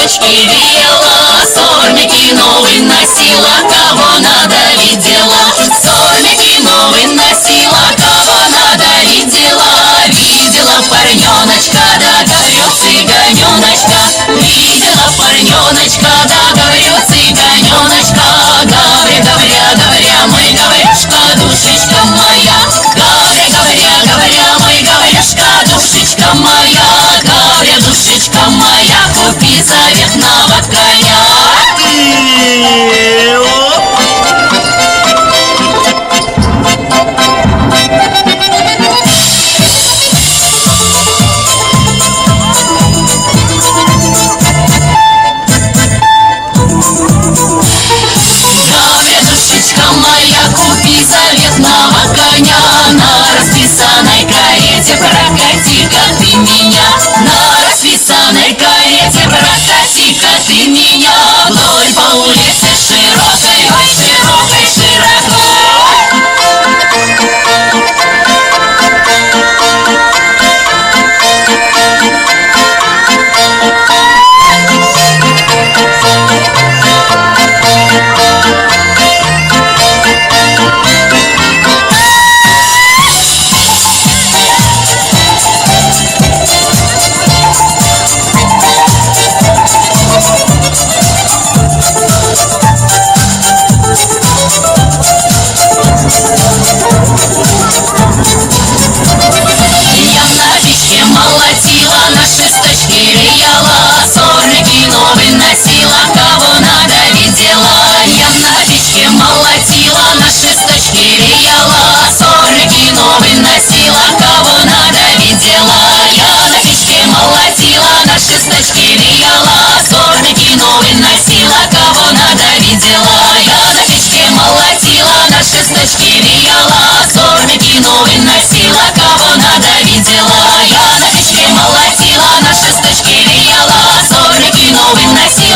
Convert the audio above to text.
шесточки веяла, сорняки новый носила, кого надо видела. Сорняки новый носила, кого надо видела. Видела парненочка, да говорю, цыганеночка. Видела парненочка, да говорю, цыганеночка. Говоря, мой говоряшка, душечка моя. Говоря, мой говоряшка, душечка моя. Говоря, душечка моя, купи заветного коня. Душечка моя, купи заветного коня. На расписанной карете прокати-ка ты меня. На расписанной карете прокати-ка ты меня. Вдоль по улице широкой, ой, широкой, широко. Молотила, на шесточке веяла, сорняки новый носила, кого надо видела. Я на печке молотила, на шесточке веяла, сорняки новый носила, кого надо видела. Я на печке молотила, на шесточке веяла, сорняки новый носила, кого надо видела. Я на печке молотила, на шесточке веяла, сорняки новый носила, кого надо видела. Я на печке молотила, на шесточке веяла, сорняки новый носила.